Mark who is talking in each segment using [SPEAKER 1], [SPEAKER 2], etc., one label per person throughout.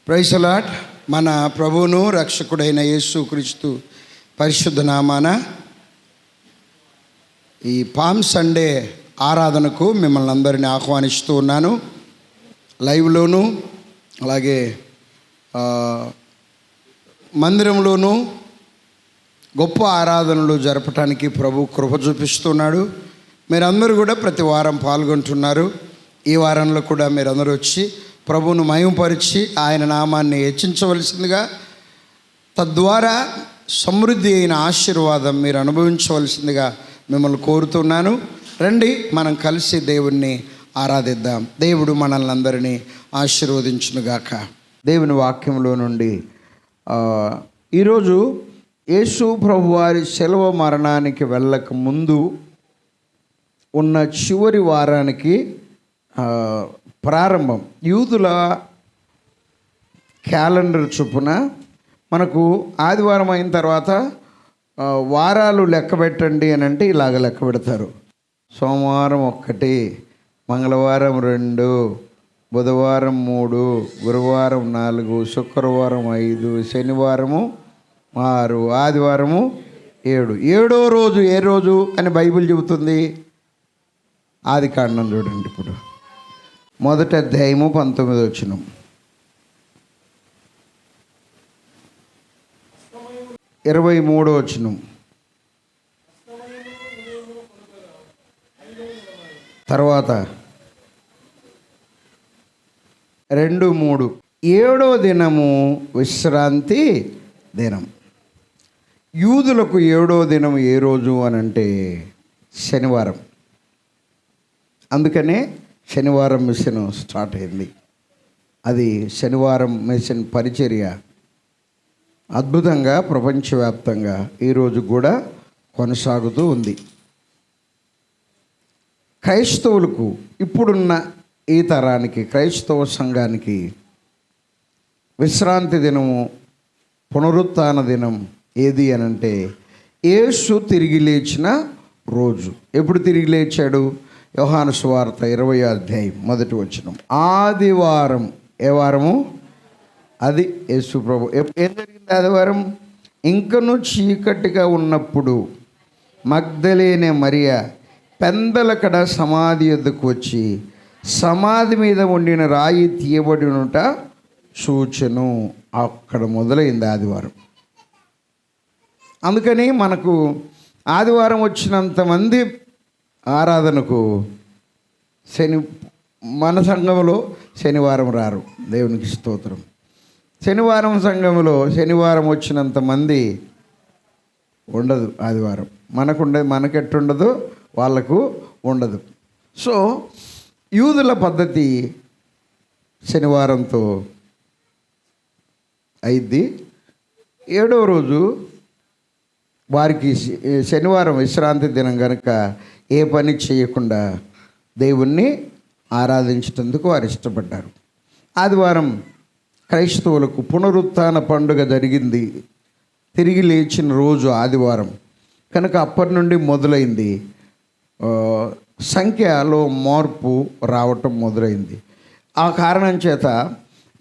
[SPEAKER 1] Praise the lord. మన ప్రభువును రక్షకుడైన యేసుక్రీస్తు పరిశుద్ధ నామాన ఈ పామ్ సండే ఆరాధనకు మిమ్మల్ని అందరినీ ఆహ్వానిస్తూ ఉన్నాను. లైవ్లోను అలాగే మందిరంలోనూ గొప్ప ఆరాధనలు జరపటానికి ప్రభు కృప చూపిస్తున్నాడు. మీరందరూ కూడా ప్రతి వారం పాల్గొంటున్నారు. ఈ వారంలో కూడా మీరందరూ వచ్చి ప్రభువును మహిమపరిచి ఆయన నామాన్ని హెచ్చించవలసిందిగా, తద్వారా సమృద్ధి అయిన ఆశీర్వాదం మీరు అనుభవించవలసిందిగా మిమ్మల్ని కోరుతున్నాను. రండి, మనం కలిసి దేవుణ్ణి ఆరాధిద్దాం. దేవుడు మనల్ని అందరినీ ఆశీర్వదించునుగాక. దేవుని వాక్యంలో నుండి ఈరోజు యేసు ప్రభువారి శిలువ మరణానికి వెళ్ళక ముందు ఉన్న చివరి వారానికి ప్రారంభం. యూదుల క్యాలెండర్ చొప్పున మనకు ఆదివారం అయిన తర్వాత వారాలు లెక్క పెట్టండి అని అంటే ఇలాగ లెక్క పెడతారు. సోమవారం 1, మంగళవారం 2, బుధవారం 3, గురువారం 4, శుక్రవారం 5, శనివారము 6, ఆదివారము 7. 7వ రోజు ఏ రోజు అని బైబిల్ చెబుతుంది? ఆదికాండం చూడండి. ఇప్పుడు 1వ అధ్యాయము 19వ వచనం. 23వ వచనం. తర్వాత 2:3 7వ దినము విశ్రాంతి దినం. యూదులకు 7వ దినం ఏ రోజు అని అంటే శనివారం. అందుకనే శనివారం మిషన్ స్టార్ట్ అయింది. అది శనివారం మిషన్ పరిచర్య అద్భుతంగా ప్రపంచవ్యాప్తంగా ఈరోజు కూడా కొనసాగుతూ ఉంది. క్రైస్తవులకు, ఇప్పుడున్న ఈ తరానికి, క్రైస్తవ సంఘానికి విశ్రాంతి దినము, పునరుత్థాన దినం ఏది అని అంటే యేసు తిరిగి లేచిన రోజు. ఎప్పుడు తిరిగి లేచాడు? యోహాను సువార్త 20వ అధ్యాయం 1వ వచనం. ఆదివారం. ఏ వారము? అది యేసు ప్రభు. ఏం జరిగింది ఆదివారం? ఇంకను చీకటిగా ఉన్నప్పుడు మగ్దలేనే మరియ పెందలకడ సమాధి యొద్దకు వచ్చి సమాధి మీద ఉండిన రాయి తీయబడినట చూచెను. అక్కడ మొదలైంది ఆదివారం. అందుకని మనకు ఆదివారం వచ్చినంతమంది ఆరాధనకు మన సంఘంలో శనివారం రారు. దేవునికి స్తోత్రం. శనివారం సంఘంలో శనివారం వచ్చినంత మంది ఉండదు ఆదివారం. మనకెట్టుండదు, వాళ్ళకు ఉండదు. సో యూదుల పద్ధతి శనివారంతో అయిద్ది. 7వ రోజు వారికి శనివారం విశ్రాంతి దినం కనుక ఏ పని చేయకుండా దేవుణ్ణి ఆరాధించేందుకు వారు ఇష్టపడ్డారు. ఆదివారం క్రైస్తవులకు పునరుత్థాన పండుగ జరిగింది. తిరిగి లేచిన రోజు ఆదివారం కనుక అప్పటి నుండి మొదలైంది. సంఖ్యలో మార్పు రావటం మొదలైంది. ఆ కారణం చేత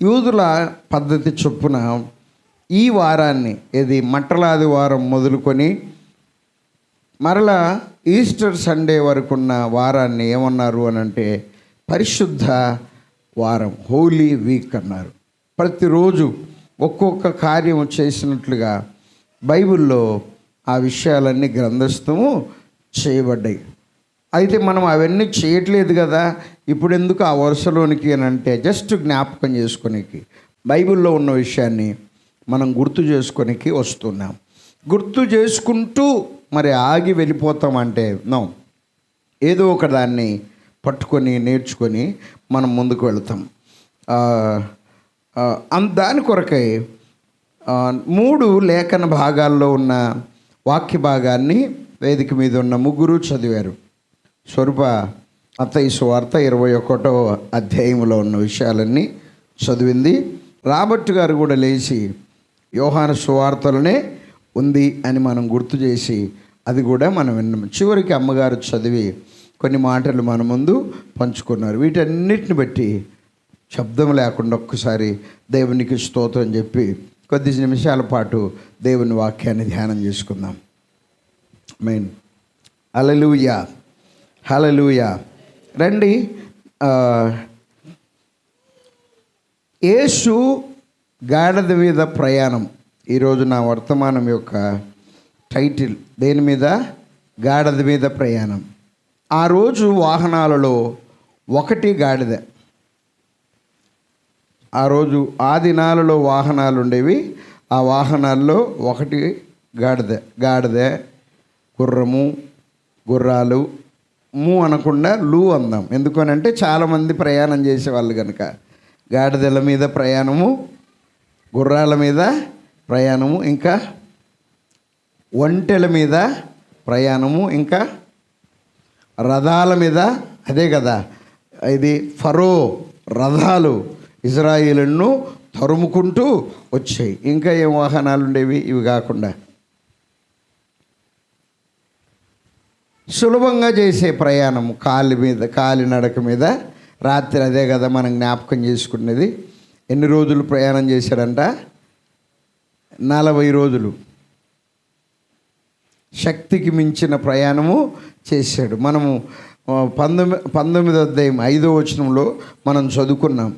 [SPEAKER 1] యూదుల పద్ధతి చొప్పున ఈ వారాన్ని, ఇది మట్టలాదివారం మొదలుకొని మరలా ఈస్టర్ సండే వరకు ఉన్న వారాన్ని ఏమన్నారు అని అంటే పరిశుద్ధ వారం, హోలీ వీక్ అన్నారు. ప్రతిరోజు ఒక్కొక్క కార్యం చేసినట్లుగా బైబిల్లో ఆ విషయాలన్నీ గ్రంథస్థము చేయబడ్డాయి. అయితే మనం అవన్నీ చేయట్లేదు కదా, ఇప్పుడు ఎందుకు ఆ వరుసలోనికి అని అంటే జస్ట్ జ్ఞాపకం చేసుకోనికి, బైబిల్లో ఉన్న విషయాన్ని మనం గుర్తు చేసుకోనికి వస్తున్నాం. గుర్తు చేసుకుంటూ మరి ఆగి వెళ్ళిపోతామంటే నో, ఏదో ఒక దాన్ని పట్టుకొని నేర్చుకొని మనం ముందుకు వెళ్తాం. దాని కొరకై 3 లేఖన భాగాల్లో ఉన్న వాక్య భాగాన్ని వేదిక మీద ఉన్న ముగ్గురు చదివారు. స్వరూప మత్తయి సువార్త 21వ అధ్యాయంలో ఉన్న విషయాలన్నీ చదివింది. రాబర్ట్ గారు కూడా లేచి యోహాను సువార్తలోనే ఉంది అని మనం గుర్తు చేసి అది కూడా మనం విన్నాం. చివరికి అమ్మగారు చదివి కొన్ని మాటలు మన ముందు పంచుకున్నారు. వీటన్నిటిని బట్టి శబ్దం లేకుండా ఒక్కసారి దేవునికి స్తోత్రం చెప్పి కొద్ది నిమిషాల పాటు దేవుని వాక్యాన్ని ధ్యానం చేసుకుందాం. ఆమేన్. హల్లెలూయా, హల్లెలూయా. రండి. యేసు గాడిద మీద ప్రయాణం. ఈరోజు నా వర్తమానం యొక్క టైటిల్ దేని మీద? గాడిద మీద ప్రయాణం. ఆ రోజు వాహనాలలో ఒకటి గాడిద. ఆ రోజు ఆ దినాలలో వాహనాలు ఉండేవి. ఆ వాహనాల్లో ఒకటి గాడిద, గుర్రము, గుర్రాలు, అనకుండా లూ అందాం. ఎందుకనంటే చాలామంది ప్రయాణం చేసేవాళ్ళు కనుక. గాడిదల మీద ప్రయాణము, గుర్రాల మీద ప్రయాణము, ఇంకా ఒంటెల మీద ప్రయాణము, ఇంకా రథాల మీద. అదే కదా, ఇది ఫరో రథాలు ఇజ్రాయేలును తరుముకుంటూ వచ్చాయి. ఇంకా ఏం వాహనాలు ఉండేవి ఇవి కాకుండా? సులభంగా చేసే ప్రయాణము కాలినడక మీద. రాత్రి అదే కదా మనం జ్ఞాపకం చేసుకునేది. ఎన్ని రోజులు ప్రయాణం చేశాడంట? 40 రోజులు. శక్తికి మించిన ప్రయాణము చేశాడు. మనము 19వ అధ్యాయం 5వ వచనంలో మనం చదువుకున్నాం.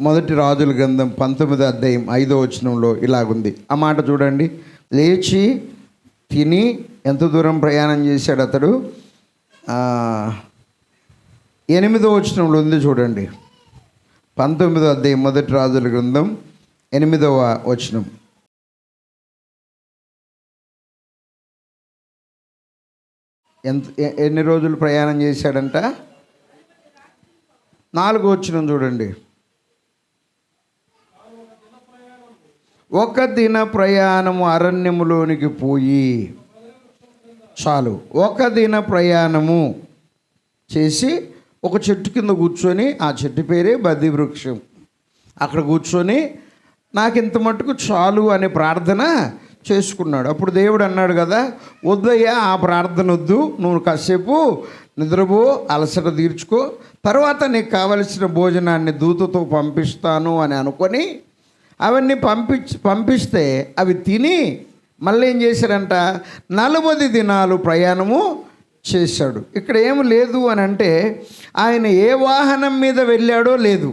[SPEAKER 1] మొదటి రాజుల గ్రంథం 19వ అధ్యాయం 5వ వచనంలో ఇలాగుంది. ఆ మాట చూడండి. లేచి తిని ఎంత దూరం ప్రయాణం చేశాడు అతడు? 8వ వచనంలో ఉంది చూడండి. 19వ అధ్యాయం మొదటి రాజుల గ్రంథం 8వ వచనం. ఎన్ని రోజులు ప్రయాణం చేశాడంట? 4వ వచనం చూడండి. ఒక దిన ప్రయాణము అరణ్యములోనికి పోయి. చాలు. ఒక దిన ప్రయాణము చేసి ఒక చెట్టు కింద కూర్చొని, ఆ చెట్టు పేరే బద్ది వృక్షం, అక్కడ కూర్చొని నాకు ఇంత మట్టుకు చాలు అనే ప్రార్థన చేసుకున్నాడు. అప్పుడు దేవుడు అన్నాడు కదా, వద్దయ్యా ఆ ప్రార్థన వద్దు, నువ్వు కాసేపు నిద్రపో, అలసట తీర్చుకో, తర్వాత నీకు కావలసిన భోజనాన్ని దూతతో పంపిస్తాను అని అనుకొని అవన్నీ పంపిస్తే అవి తిని మళ్ళీ ఏం చేశాడంట? 40 దినాలు ప్రయాణము చేశాడు. ఇక్కడ ఏమి లేదు అని అంటే ఆయన ఏ వాహనం మీద వెళ్ళాడో లేదు.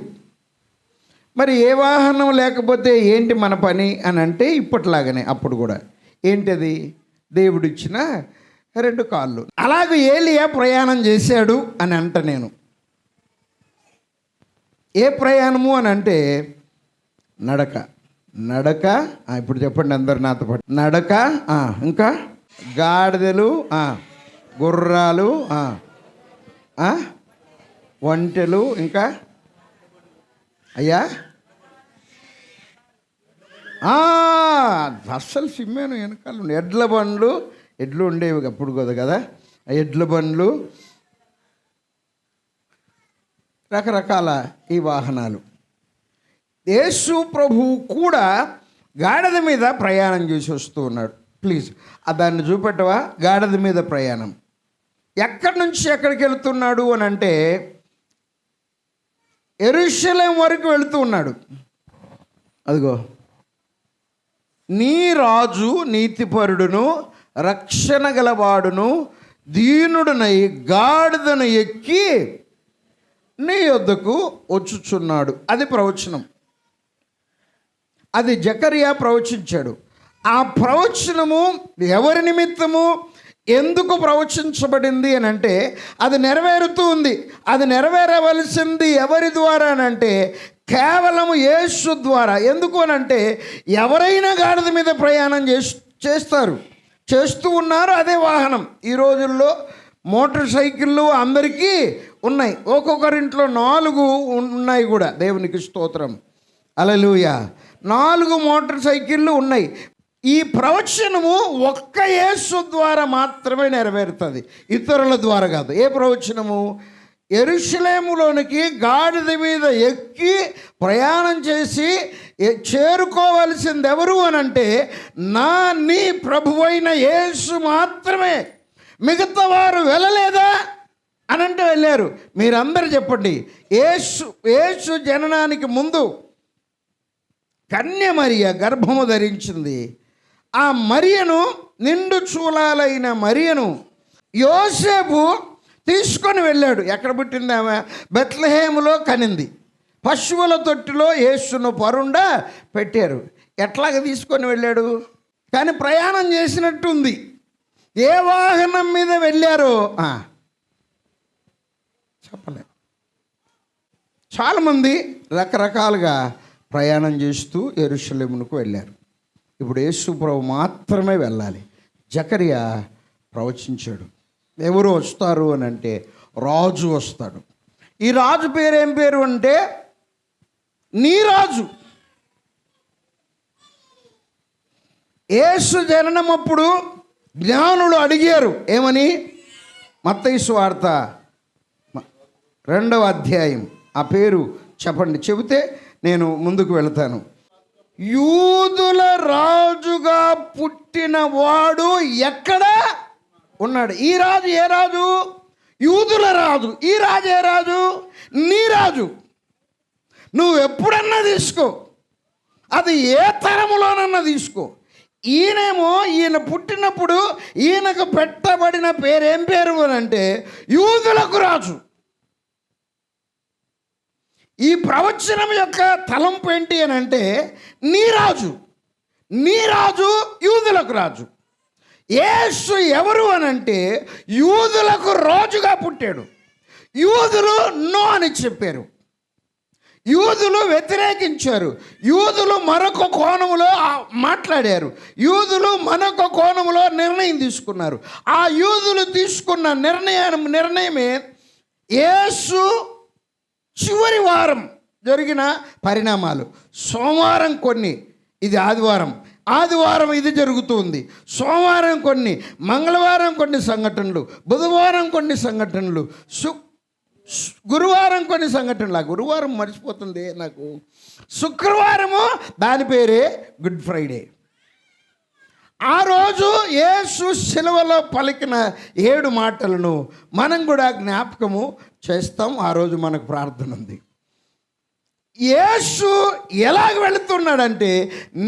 [SPEAKER 1] మరి ఏ వాహనం లేకపోతే ఏంటి మన పని అని అంటే ఇప్పట్లాగానే అప్పుడు కూడా ఏంటది? దేవుడిచ్చిన 2 కాళ్ళు. అలాగే ఏలియా ప్రయాణం చేశాడు అని అంట నేను. ఏ ప్రయాణము అని అంటే నడక. ఇప్పుడు చెప్పండి అందరు నాతో పాటు. నడక, ఇంకా గాడిదలు, గుర్రాలు, ఒంటెలు, ఇంకా అయ్యా అస్సలు సిమ్మాను వెనకాల ఎడ్ల బండ్లు, ఎడ్లు ఉండేవి అప్పుడు కదా. ఎడ్ల బండ్లు, రకరకాల ఈ వాహనాలు. యేసు ప్రభువు కూడా గాడిద మీద ప్రయాణం చేసి వస్తూ ఉన్నాడు. ప్లీజ్ దాన్ని చూపెట్టవా? గాడిద మీద ప్రయాణం ఎక్కడి నుంచి ఎక్కడికి వెళుతున్నాడు అని అంటే యెరూషలేము వరకు వెళుతూ ఉన్నాడు. అదిగో, నీ రాజు నీతిపరుడును రక్షణ గలవాడును దీనుడునై గాడిదను ఎక్కి నీ యొద్దకు వచ్చుచున్నాడు. అది ప్రవచనం. అది జకరియా ప్రవచించాడు. ఆ ప్రవచనము ఎవరి నిమిత్తము, ఎందుకు ప్రవచించబడింది అని అంటే అది నెరవేరుతూ ఉంది. అది నెరవేరవలసింది ఎవరి ద్వారా అని అంటే కేవలం యేసు ద్వారా. ఎందుకు అని అంటే ఎవరైనా గాడిద మీద ప్రయాణం చేస్తూ ఉన్నారు. అదే వాహనం. ఈ రోజుల్లో మోటార్ సైకిళ్ళు అందరికీ ఉన్నాయి. ఒక్కొక్కరింట్లో 4 ఉన్నాయి కూడా. దేవునికి స్తోత్రం, హల్లెలూయా. 4 మోటార్ సైకిళ్ళు ఉన్నాయి. ఈ ప్రవచనము ఒక్క యేసు ద్వారా మాత్రమే నెరవేరుతుంది, ఇతరుల ద్వారా కాదు. ఏ ప్రవచనము? యెరూషలేములోనికి గాడిద మీద ఎక్కి ప్రయాణం చేసి చేరుకోవలసింది ఎవరు అని అంటే నీ ప్రభువైన యేసు మాత్రమే. మిగతా వారు వెళ్ళలేదా? అని అంటే వెళ్ళారు. మీరందరూ చెప్పండి, యేసు జననానికి ముందు కన్య మరియ గర్భము ధరించింది. ఆ మరియను, నిండు చూలాలైన మరియను యోసేపు తీసుకొని వెళ్ళాడు. ఎక్కడ పుట్టింది ఆమె? బెత్లెహేములో కనింది. పశువుల తొట్టిలో యేసును పరుండా పెట్టారు. ఎట్లాగ తీసుకొని వెళ్ళాడు? కానీ ప్రయాణం చేసినట్టు ఉంది. ఏ వాహనం మీద వెళ్ళారో చెప్పలేదు. చాలామంది రకరకాలుగా ప్రయాణం చేస్తూ యెరూషలేమునకు వెళ్ళారు. ఇప్పుడు యేసు ప్రభు మాత్రమే వెళ్ళాలి. జకరియా ప్రవచించాడు, ఎవరు వస్తారు అని అంటే రాజు వస్తాడు. ఈ రాజు పేరు ఏం పేరు అంటే నీ రాజు. యేసు జననమప్పుడు జ్ఞానులు అడిగారు ఏమని? మత్తయి సువార్త 2వ అధ్యాయం ఆ పేరు చెప్పండి, చెబితే నేను ముందుకు వెళతాను. యూదుల రాజుగా పుట్టిన వాడు ఎక్కడ ఉన్నాడు? ఈ రాజు ఏ రాజు? యూదుల రాజు. ఈ రాజు ఏ రాజు? నీ రాజు. నువ్వు ఎప్పుడన్నా తీసుకో, అది ఏ తరములోనన్నా తీసుకో. ఈయన పుట్టినప్పుడు ఈయనకు పెట్టబడిన పేరు ఏం పేరు అని అంటే యూదులకు రాజు. ఈ ప్రవచనం యొక్క తలంపు ఏంటి అని అంటే నీ రాజు, నీ రాజు యూదులకు రాజు. యేసు ఎవరు అని అంటే యూదులకు రాజుగా పుట్టాడు. యూదులు నో అని చెప్పారు, యూదులు వ్యతిరేకించారు, యూదులు మరొక కోణములో మాట్లాడారు, యూదులు మరొక కోణములో నిర్ణయం తీసుకున్నారు. ఆ యూదులు తీసుకున్న నిర్ణయమే యేసు చివరి వారం జరిగిన పరిణామాలు. సోమవారం కొన్ని, ఇది ఆదివారం ఇది జరుగుతుంది. సోమవారం కొన్ని, మంగళవారం కొన్ని సంఘటనలు, బుధవారం కొన్ని సంఘటనలు, గురువారం కొన్ని సంఘటనలు. గురువారం మర్చిపోతుంది నాకు. శుక్రవారము దాని పేరే గుడ్ ఫ్రైడే. ఆ రోజు యేసు శిలువలో పలికిన 7 మాటలను మనం కూడా జ్ఞాపకము చేస్తాం. ఆ రోజు మనకు ప్రార్థన ఉంది. యేసు ఎలాగ వెళుతున్నాడంటే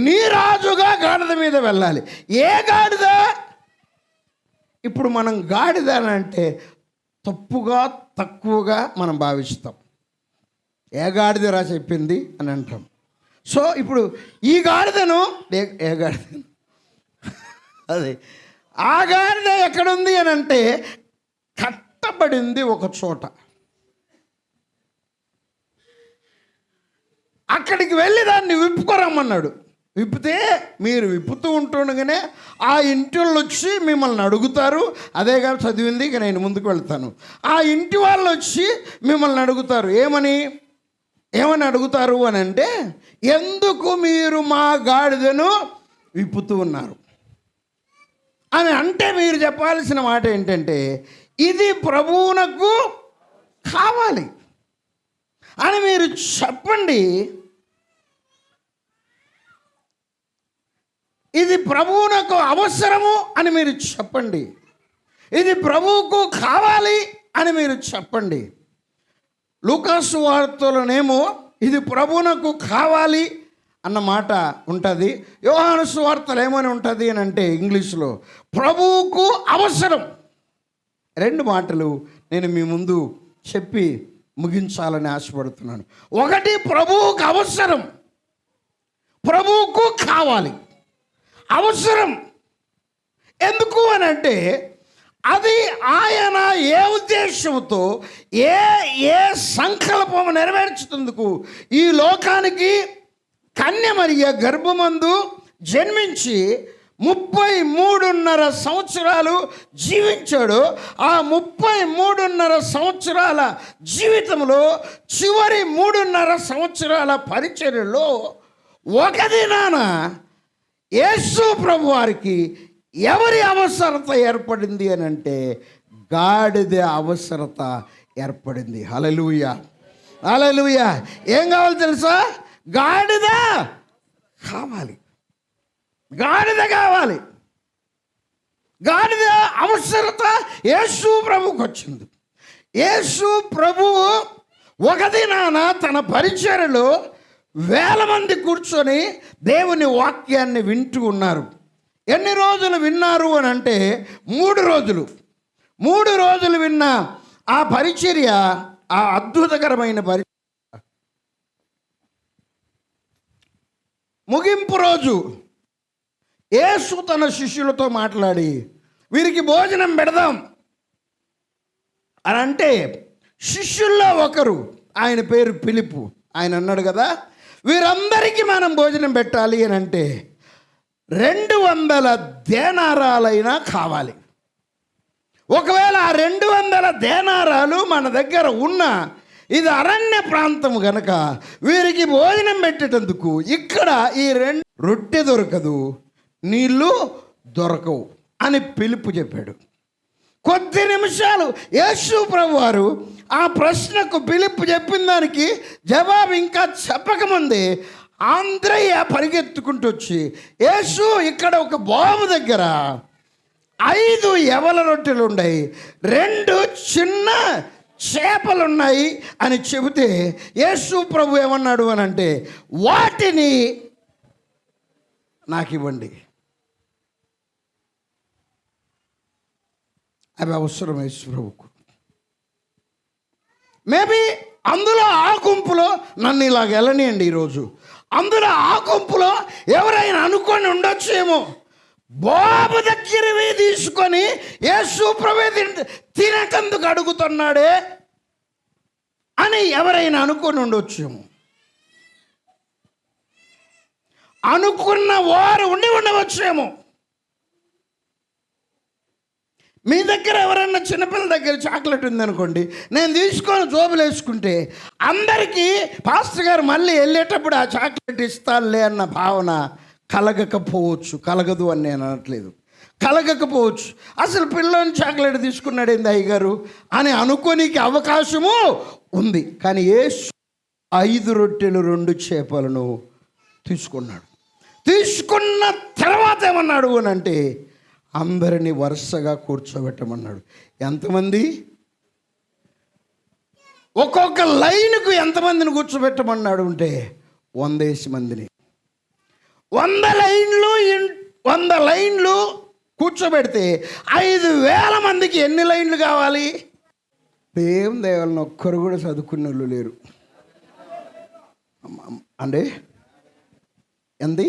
[SPEAKER 1] నీ రాజుగా గాడిద మీద వెళ్ళాలి. ఏ గాడిద? ఇప్పుడు మనం గాడిద అంటే తక్కువగా మనం భావిస్తాం. ఏ గాడిదరా చెప్పింది అని అంటాం. సో ఇప్పుడు ఈ గాడిదను ఏ గాడిదను అదే ఆ గాడిద ఎక్కడుంది అని అంటే కట్టబడింది ఒక చోట. అక్కడికి వెళ్ళి దాన్ని విప్పుకోరమ్మన్నాడు. విప్పితే మీరు విప్పుతూ ఉంటుండగానే ఆ ఇంటి వాళ్ళు వచ్చి మిమ్మల్ని అడుగుతారు. అదే కాదు చదివింది, ఇక నేను ముందుకు వెళ్తాను. ఆ ఇంటి వాళ్ళు వచ్చి మిమ్మల్ని అడుగుతారు. ఏమని అడుగుతారు అని అంటే, ఎందుకు మీరు మా గాడిదను విప్పుతూ ఉన్నారు అని అంటే మీరు చెప్పాల్సిన మాట ఏంటంటే ఇది ప్రభువునకు కావాలి అని మీరు చెప్పండి. ఇది ప్రభువునకు అవసరము అని మీరు చెప్పండి. ఇది ప్రభువుకు కావాలి అని మీరు చెప్పండి. లూకాసు వార్తలోనేమో ఇది ప్రభువునకు కావాలి అన్న మాట ఉంటుంది. యోహాను సువార్తలో ఏమని ఉంటుంది అని అంటే ఇంగ్లీష్లో ప్రభువుకు అవసరం. 2 మాటలు నేను మీ ముందు చెప్పి ముగించాలని ఆశపడుతున్నాను. ఒకటి, ప్రభువుకు అవసరం, ప్రభువుకు కావాలి. అవసరం ఎందుకు అని అంటే అది ఆయన ఏ ఉద్దేశంతో ఏ సంకల్పం నెరవేర్చుతందుకు ఈ లోకానికి కన్య మరియ గర్భమందు జన్మించి 33.5 సంవత్సరాలు జీవించాడు. ఆ 33.5 సంవత్సరాల జీవితంలో చివరి 3.5 సంవత్సరాల పరిచర్యలో ఒక దినాన యేసు ప్రభు వారికి ఎవరి అవసరత ఏర్పడింది అని అంటే గాడిద అవసరత ఏర్పడింది. హల్లెలూయా, హల్లెలూయా. ఏం కావాలి తెలుసా? గాడిద కావాలి, గాడిద కావాలి. గాడిద అవసరత యేసు ప్రభువుకి వచ్చింది. యేసు ప్రభువు ఒక దినాన తన పరిచర్యలో 1000 మంది కూర్చొని దేవుని వాక్యాన్ని వింటూ ఉన్నారు. ఎన్ని రోజులు విన్నారు అని అంటే 3 రోజులు. 3 రోజులు విన్న ఆ పరిచర్య, ఆ అద్భుతకరమైన పరిచర్య ముగింపు రోజు యేసు తన శిష్యులతో మాట్లాడి వీరికి భోజనం పెడదాం అని అంటే, శిష్యుల్లో ఒకరు, ఆయన పేరు ఫిలిప్పు, ఆయన అన్నాడు కదా, వీరందరికీ మనం భోజనం పెట్టాలి అని అంటే 200 దేనారాలైనా కావాలి. ఒకవేళ ఆ 200 దేనారాలు మన దగ్గర ఉన్న, ఇది అరణ్య ప్రాంతం కనుక వీరికి భోజనం పెట్టేటందుకు ఇక్కడ ఈ 2 రొట్టె దొరకదు, నీళ్ళు దొరకవు అని ఫిలిప్పు చెప్పాడు. కొద్ది నిమిషాలు యేసు ప్రభు వారు ఆ ప్రశ్నకు ఫిలిప్పు చెప్పిన దానికి జవాబు ఇంకా చెప్పకముందే ఆంద్రయ్య పరిగెత్తుకుంటూ వచ్చి, యేసు ఇక్కడ ఒక బావు దగ్గర 5 యవల రొట్టెలు ఉన్నాయి, 2 చిన్న చేపలు ఉన్నాయి అని చెబితే యేసు ప్రభు ఏమన్నాడు అని అంటే, వాటిని నాకు ఇవ్వండి, అవి అవసరం యేసు ప్రభుకు. మేబీ అందులో ఆ గుంపులో నన్ను ఇలాగ వెళ్ళనియండి ఈరోజు, అందులో ఆ గుంపులో ఎవరైనా అనుకొని ఉండొచ్చేమో, బాబు దగ్గరవి తీసుకొని యేసు ప్రభు తినకందుకు అడుగుతున్నాడే అని ఎవరైనా అనుకొని ఉండొచ్చేమో. అనుకున్న వారు ఉండవచ్చేమో. మీ దగ్గర ఎవరన్నా చిన్నపిల్లల దగ్గర చాక్లెట్ ఉందనుకోండి, నేను తీసుకొని జోబులు వేసుకుంటే అందరికీ పాస్టర్ గారు మళ్ళీ వెళ్ళేటప్పుడు ఆ చాక్లెట్ ఇస్తానులే అన్న భావన కలగకపోవచ్చు. కలగదు అని నేను అనట్లేదు, కలగకపోవచ్చు. అసలు పిల్లని చాక్లెట్ తీసుకున్నాడు ఏంది అయ్యగారు అని అనుకోనికి అవకాశము ఉంది. కానీ యేసు 5 రొట్టెలు 2 చేపలను తీసుకున్నాడు. తీసుకున్న తర్వాత ఏమన్నాడు అని అంటే, అందరినీ వరుసగా కూర్చోబెట్టమన్నాడు. ఎంతమంది? ఒక్కొక్క లైన్కు ఎంతమందిని కూర్చోబెట్టమన్నాడు అంటే 100 మందిని. 100 లైన్లు కూర్చోబెడితే 5000 మందికి ఎన్ని లైన్లు కావాలి? దేవుని దేవాలని ఒక్కరు కూడా చదువుకున్న వాళ్ళు లేరు అంటే ఎంది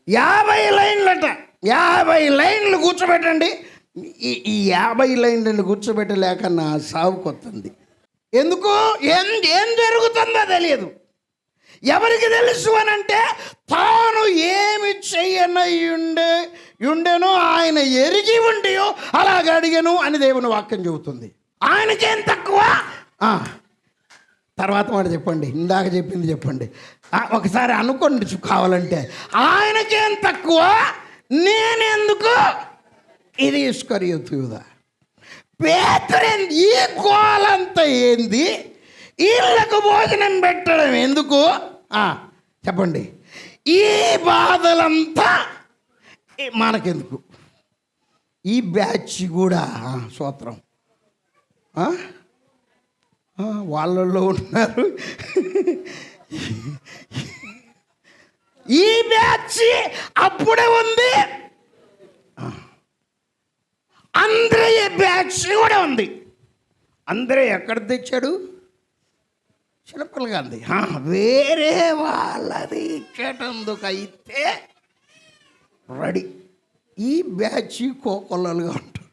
[SPEAKER 1] 50 లైన్లట. 50 లైన్లు కూర్చోబెట్టండి. ఈ 50 లైన్లను కూర్చోబెట్టలేక నా సాగు కొత్తంది. ఎందుకు? ఏం జరుగుతుందో తెలియదు. ఎవరికి తెలుసు అని అంటే, తాను ఏమి చెయ్యనయుండెనో ఆయన ఎరిగి ఉండియో అలాగ అడిగను అని దేవుని వాక్యం చెబుతుంది. ఆయనకేం తక్కువ? తర్వాత మాట చెప్పండి, ఇందాక చెప్పింది చెప్పండి, ఒకసారి అనుకోండి కావాలంటే. ఆయనకేం తక్కువ, నేనెందుకు? ఇది ఇస్కరియోతు యూదా. పేతురు ఈ గోలంతా ఏంది? వీళ్ళకు భోజనం పెట్టడం ఎందుకు? చెప్పండి. ఈ బాధలంతా మనకెందుకు? ఈ బ్యాచ్ కూడా స్తోత్రం వాళ్ళల్లో ఉన్నారు. ఈ బ్యాచ్ అప్పుడే ఉంది. అంద్రయ్య బ్యాచ్ కూడా ఉంది. అంద్రయ్య ఎక్కడ తెచ్చాడు? చిన్నపిల్లగా ఉంది. వేరే వాళ్ళది ఇచ్చేటందుకు అయితే రెడీ. ఈ బ్యాచ్ కోకొల్లలుగా ఉంటారు.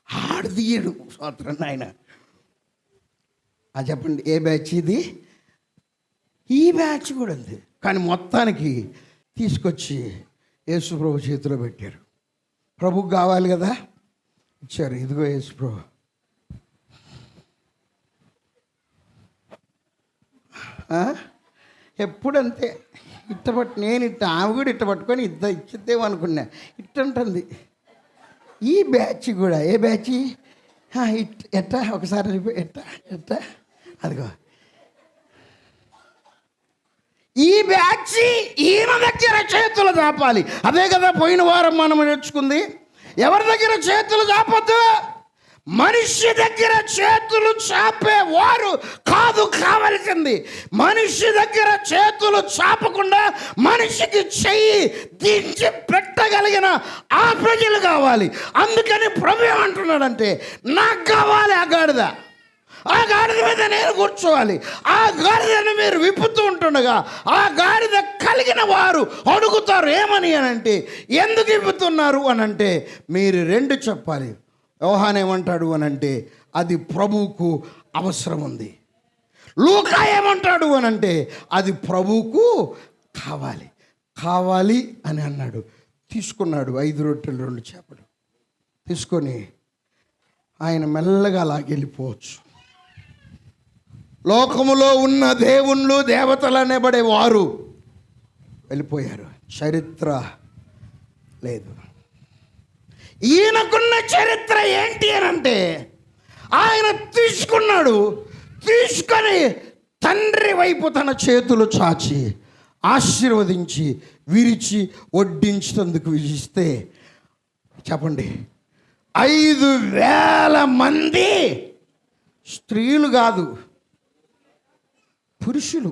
[SPEAKER 1] ఆడదీయడు స్తోత్రం ఆయన. చెప్పండి, ఏ బ్యాచ్ ఇది? ఈ బ్యాచ్ కూడా ఉంది. కానీ మొత్తానికి తీసుకొచ్చి యేసు ప్రభు చేతిలో పెట్టారు. ప్రభుకు కావాలి కదా, ఇచ్చారు. ఇదిగో యేసు ప్రభు. ఎప్పుడంతే నేను ఆమె కూడా పట్టుకొని ఇచ్చిద్దేమనుకున్నా. ఇట్టంటుంది ఈ బ్యాచ్ కూడా. ఏ బ్యాచ్? ఎట్టా ఒకసారి ఎట్టా అదిగో ఈ బ్యాచ్ ఈయన దగ్గర చేతులు చాపాలి. అదే కదా పోయిన వారం మనం నేర్చుకుంది. ఎవరి దగ్గర చేతులు చాపొద్దు? మనిషి దగ్గర చేతులు చాపేవారు కాదు కావలసింది. మనిషి దగ్గర చేతులు చాపకుండా మనిషికి చెయ్యి దించి పెట్టగలిగిన ఆ ప్రజలు కావాలి. అందుకని ప్రభు ఏమంటున్నాడంటే, నాకు కావాలి ఆ గాడిద. ఆ గాడిద మీద నేను కూర్చోవాలి. ఆ గాడిదను మీరు విప్పుతూ ఉంటుండగా ఆ గాడిద కలిగిన వారు అడుగుతారు, ఏమని అనంటే, ఎందుకు విప్పుతున్నారు అనంటే మీరు రెండు చెప్పాలి. యోహాను ఏమంటాడు అనంటే, అది ప్రభువుకు అవసరం ఉంది. లూకా ఏమంటాడు అనంటే, అది ప్రభువుకు కావాలి కావాలి అని అన్నాడు. తీసుకున్నాడు 5 రొట్టెలు 2 చేపలు తీసుకొని ఆయన మెల్లగా అలాగెళ్ళిపోవచ్చు. లోకములో ఉన్న దేవుళ్ళు దేవతలు అనబడే వారు వెళ్ళిపోయారు. చరిత్ర లేదు. ఈయనకున్న చరిత్ర ఏంటి అని అంటే, ఆయన తీసుకొని తండ్రి వైపు తన చేతులు చాచి ఆశీర్వదించి విరిచి వడ్డించినందుకు విధిస్తే, చెప్పండి, 5,000 మంది స్త్రీలు కాదు, పురుషులు.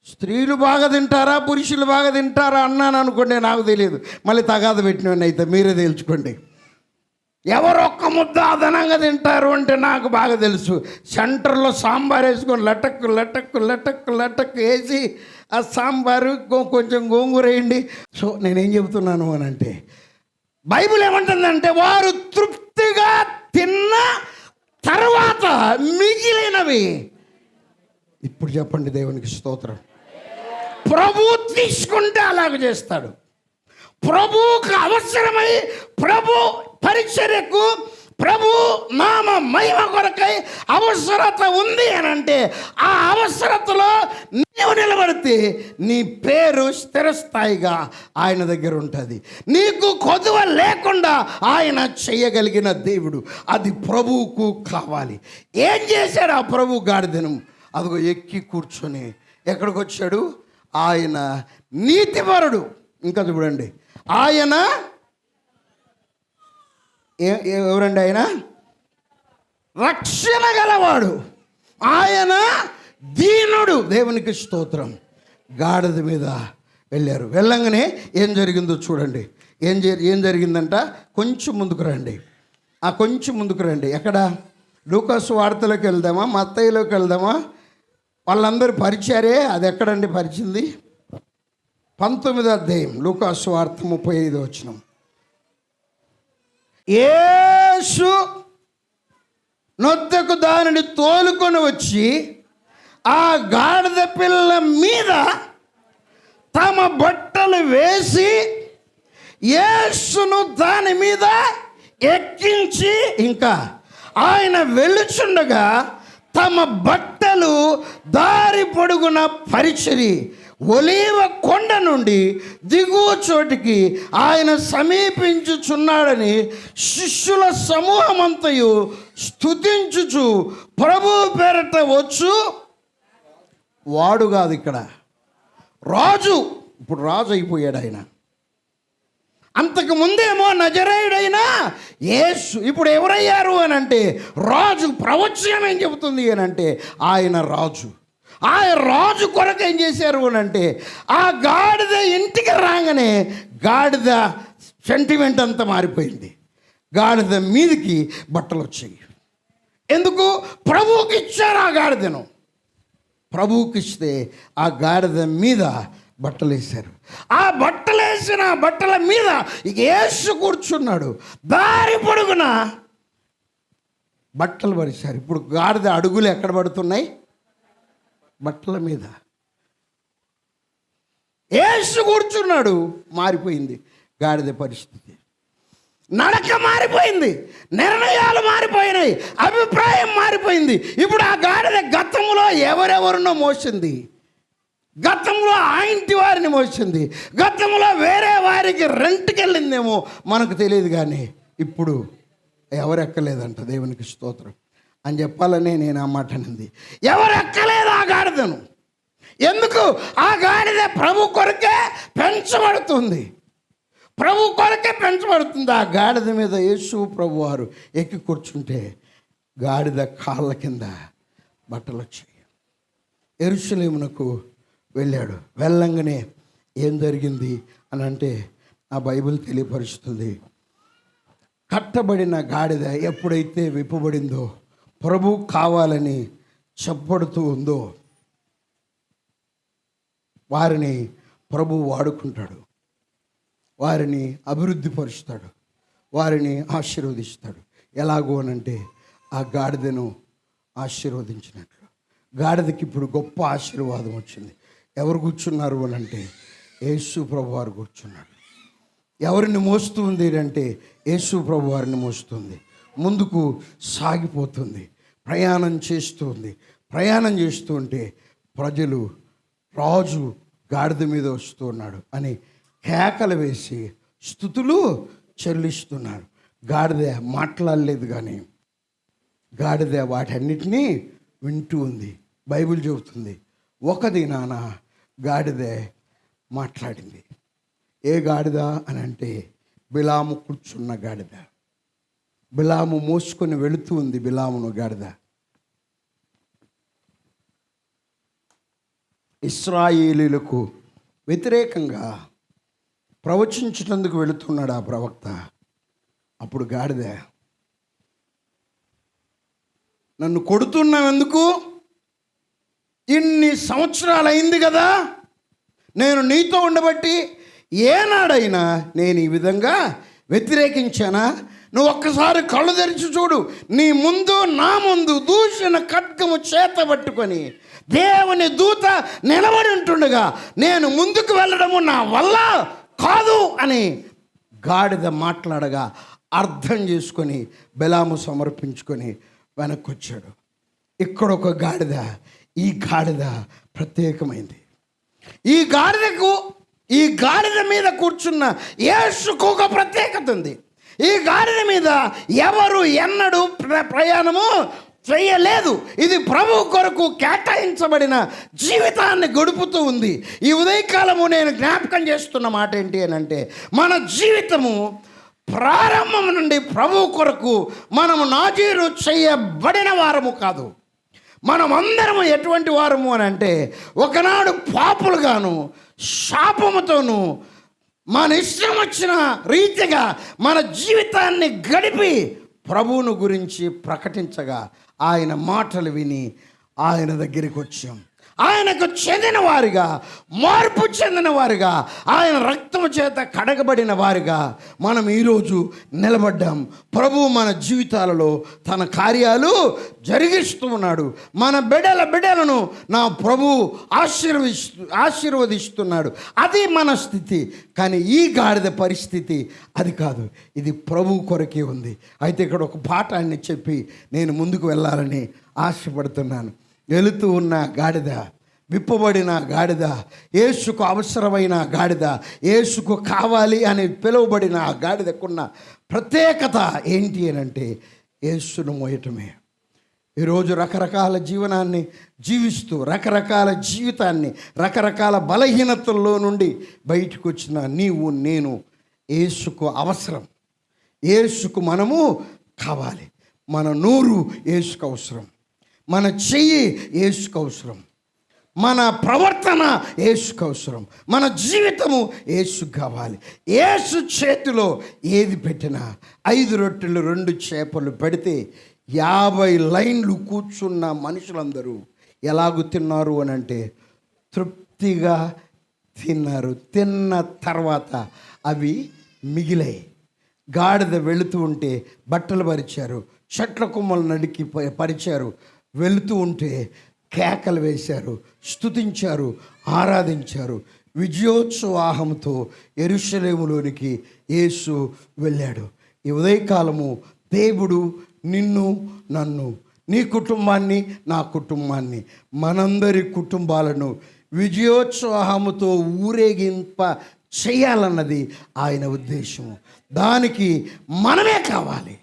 [SPEAKER 1] స్త్రీలు బాగా తింటారా పురుషులు బాగా తింటారా అన్నాను అనుకోండి, నాకు తెలియదు. మళ్ళీ తగాద పెట్టినవన్నీ అయితే మీరే తేల్చుకోండి. ఎవరు ఒక్క ముద్ద అదనంగా తింటారు అంటే నాకు బాగా తెలుసు. సెంటర్లో సాంబార్ వేసుకొని లటక్కు లటక్కు లటక్కు లటక్కు వేసి ఆ సాంబారు కొంచెం గోంగూర వేయండి. సో నేనేం చెబుతున్నాను అని అంటే, బైబిల్ ఏమంటుందంటే, వారు తృప్తిగా తిన్న తర్వాత మిగిలినవి. ఇప్పుడు చెప్పండి, దేవునికి స్తోత్రం. ప్రభు తీసుకుంటే అలాగ చేస్తాడు. ప్రభువుకు అవసరమై ప్రభు పరిచర్యకు ప్రభు నామ మహిమ కొరకై అవసరత ఉంది అని అంటే, ఆ అవసరతలో నీవు నిలబడితే నీ పేరు స్థిరస్థాయిగా ఆయన దగ్గర ఉంటుంది. నీకు కొదువ లేకుండా ఆయన చేయగలిగిన దేవుడు. అది ప్రభువుకు కావాలి. ఏం చేశాడు ఆ ప్రభు గాడిదను? అదిగో ఎక్కి కూర్చొని ఎక్కడికి వచ్చాడు? ఆయన నీతిపరుడు. ఇంకా చూడండి, ఆయన ఎవరండి? ఆయన రక్షణ గలవాడు, ఆయన దీనుడు. దేవునికి స్తోత్రం. గాడిద మీద వెళ్ళారు. వెళ్ళంగానే ఏం జరిగిందో చూడండి. ఏం జరిగిందంట? కొంచెం ముందుకు రండి. కొంచెం ముందుకు రండి. ఎక్కడ? లూకాసు వార్తలోకి వెళ్దామా, మత్తయిలోకి వెళ్దామా? వాళ్ళందరూ పరిచారే, అది ఎక్కడండి పరిచింది? 19వ అధ్యాయం లూకాసు వార్త 35వ వచనం. యేసు నొద్దకు దానిని తోలుకొని వచ్చి ఆ గాడిద పిల్ల మీద తమ బట్టలు వేసి యేసును దాని మీద ఎక్కించి, ఇంకా ఆయన వెళ్ళుచుండగా తమ బట్టలు దారి పొడుగున పరిచిరి. ఒలీవ కొండ నుండి దిగువ చోటికి ఆయన సమీపించుచున్నాడని శిష్యుల సమూహమంతయు స్తుతించుచు ప్రభు పేరట వచ్చు. వాడు కాదు ఇక్కడ, రాజు. ఇప్పుడు రాజు అయిపోయాడు ఆయన. అంతకు ముందేమో నజరేయుడైనా యేసు, ఇప్పుడు ఎవరయ్యారు అని అంటే రాజు. ప్రవచనం ఏం చెబుతుంది అని అంటే ఆయన రాజు. ఆ రాజు కొరకు ఏం చేశారు అని అంటే, ఆ గాడిద ఇంటికి రాగానే గాడిద సెంటిమెంట్ అంతా మారిపోయింది. గాడిద మీదకి బట్టలు వచ్చాయి. ఎందుకు? ప్రభువుకి ఇచ్చారు ఆ గాడిదను. ప్రభువుకి ఇస్తే ఆ గాడిద మీద బట్టలు వేశారు. ఆ బట్టలు వేసిన బట్టల మీద యేసు కూర్చున్నాడు. దారి పొడుగున బట్టలు పరిచారు. ఇప్పుడు గాడిద అడుగులు ఎక్కడ పడుతున్నాయి? బట్టల మీద. యేసు కూర్చున్నాడు. మారిపోయింది గాడిద పరిస్థితి. నడక మారిపోయింది, నిర్ణయాలు మారిపోయినాయి, అభిప్రాయం మారిపోయింది. ఇప్పుడు ఆ గాడిద గతంలో ఎవరెవరినో మోసింది, గతంలో ఆ ఇంటి వారిని మోసింది, గతంలో వేరే వారికి రెంట్కి వెళ్ళిందేమో మనకు తెలియదు. కానీ ఇప్పుడు ఎవరు ఎక్కలేదంట. దేవునికి స్తోత్రం అని చెప్పాలని నేను ఆ మాట అనింది. ఎవరు ఎక్కలేదు ఆ గాడిదను. ఎందుకు? ఆ గాడిద ప్రభు కొరకే పెంచబడుతుంది. ప్రభు కొరకే పెంచబడుతుంది. ఆ గాడిద మీద యేసు ప్రభు వారు ఎక్కి కూర్చుంటే గాడిద కాళ్ళ కింద బట్టలు వచ్చాయి. యెరూషలేమునకు వెళ్ళాడు. వెళ్ళంగానే ఏం జరిగింది అని అంటే ఆ బైబిల్ తెలియపరుస్తుంది. కట్టబడిన గాడిద ఎప్పుడైతే విప్పబడిందో, ప్రభు కావాలని చెప్పబడుతూ ఉందో, వారిని ప్రభు వాడుకుంటాడు, వారిని అభివృద్ధి పరుస్తాడు, వారిని ఆశీర్వదిస్తాడు. ఎలాగో అనంటే ఆ గాడిదను ఆశీర్వదించినట్లు. గాడిదకి ఇప్పుడు గొప్ప ఆశీర్వాదం వచ్చింది. ఎవరు కూర్చున్నారు అని అంటే యేసు ప్రభు వారు కూర్చున్నాడు. ఎవరిని మోస్తూ ఉంది అంటే యేసు ప్రభు వారిని మోస్తుంది. ముందుకు సాగిపోతుంది, ప్రయాణం చేస్తుంది. ప్రయాణం చేస్తూ ఉంటే ప్రజలు రాజు గాడిద మీద వస్తూ ఉన్నాడు అని కేకలు వేసి స్తుతులు చెల్లిస్తున్నారు. గాడిద మాట్లాడలేదు, కానీ గాడిద వాటన్నిటినీ వింటూ ఉంది. బైబిల్ చెబుతుంది ఒక దినాన గాడిద మాట్లాడింది. ఏ గాడిద అని అంటే బిలాము కూర్చున్న గాడిద. బిలాము మోసుకొని వెళుతూ ఉంది బిలామును గాడిద. ఇశ్రాయేలీలకు వ్యతిరేకంగా ప్రవచించేందుకు వెళుతున్నాడు ఆ ప్రవక్త. అప్పుడు గాడిద, నన్ను కొడుతున్నావెందుకు? ఇన్ని సంవత్సరాలు అయింది కదా నేను నీతో ఉండబట్టి, ఏనాడైనా నేను ఈ విధంగా వ్యతిరేకించానా? నువ్వు ఒక్కసారి కళ్ళు తెరిచి చూడు. నీ ముందు నా ముందు దూషణ ఖడ్గము చేత పట్టుకొని దేవుని దూత నిలబడి ఉంటుండగా నేను ముందుకు వెళ్ళడము నా వల్ల కాదు అని గాడిద మాట్లాడగా అర్థం చేసుకొని బిలాము సమర్పించుకొని వెనక్కి వచ్చాడు. ఇక్కడ ఒక గాడిద, ఈ గాడిద ప్రత్యేకమైంది. ఈ గాడిద మీద కూర్చున్న యేసుకు ఒక ప్రత్యేకత ఉంది. ఈ గాడిద మీద ఎవరు ఎన్నడూ ప్రయాణము చేయలేదు. ఇది ప్రభు కొరకు కేటాయించబడిన జీవితాన్ని గడుపుతూ ఉంది. ఈ ఉదయకాలము నేను జ్ఞాపకం చేస్తున్న మాట ఏంటి అని అంటే, మన జీవితము ప్రారంభం నుండి ప్రభు కొరకు మనము నాజీరు చేయబడిన వారము కాదు. మనం అందరము ఎటువంటి వారము అని అంటే, ఒకనాడు పాపులుగాను శాపముతోనూ మన ఇష్టం వచ్చిన రీతిగా మన జీవితాన్ని గడిపి ప్రభువును గురించి ప్రకటించగా ఆయన మాటలు విని ఆయన దగ్గరికి వచ్చాం. ఆయనకు చెందిన వారిగా, మార్పు చెందిన వారిగా, ఆయన రక్తము చేత కడగబడిన వారిగా మనం ఈరోజు నిలబడ్డాం. ప్రభు మన జీవితాలలో తన కార్యాలు జరిగిస్తూ ఉన్నాడు. మన బిడ్డలను నా ప్రభు ఆశీర్వదిస్తున్నాడు. అది మన స్థితి. కానీ ఈ గాడిద పరిస్థితి అది కాదు. ఇది ప్రభు కొరకే ఉంది. అయితే ఇక్కడ ఒక పాఠాన్ని చెప్పి నేను ముందుకు వెళ్ళాలని ఆశపడుతున్నాను. వెళుతూ ఉన్న గాడిద, విప్పబడిన గాడిద, యేసుకు అవసరమైన గాడిద, యేసుకు కావాలి అని పిలువబడిన ఆ గాడిదకున్న ప్రత్యేకత ఏంటి అని అంటే యేసును మోయటమే. ఈరోజు రకరకాల జీవనాన్ని జీవిస్తూ, రకరకాల జీవితాన్ని, రకరకాల బలహీనతల్లో నుండి బయటకు వచ్చిన నీవు నేను యేసుకు అవసరం. యేసుకు మనము కావాలి. మన నోరు యేసుకు అవసరం, మన చెయ్యి యేసుకు అవసరం, మన ప్రవర్తన యేసుకు అవసరం, మన జీవితము యేసుకు కావాలి. యేసు చేతిలో ఏది పెట్టినా, 5 రొట్టెలు 2 చేపలు పెడితే 50 లైన్లు కూర్చున్న మనుషులందరూ ఎలాగూ తిన్నారు అని అంటే తృప్తిగా తిన్నారు. తిన్న తర్వాత అవి మిగిలాయి. గాడిద వెళుతూ ఉంటే బట్టలు పరిచారు, చెట్ల కొమ్మలు నడికి పరిచారు. వెళుతూ ఉంటే కేకలు వేశారు, స్తుతించారు, ఆరాధించారు. విజయోత్సవాహంతో యెరూషలేములోనికి యేసు వెళ్ళాడు. ఈ ఉదయకాలము దేవుడు నిన్ను, నన్ను, నీ కుటుంబాన్ని, నా కుటుంబాన్ని, మనందరి కుటుంబాలను విజయోత్సవముతో ఊరేగింప చేయాలన్నది ఆయన ఉద్దేశము. దానికి మనమే కావాలి.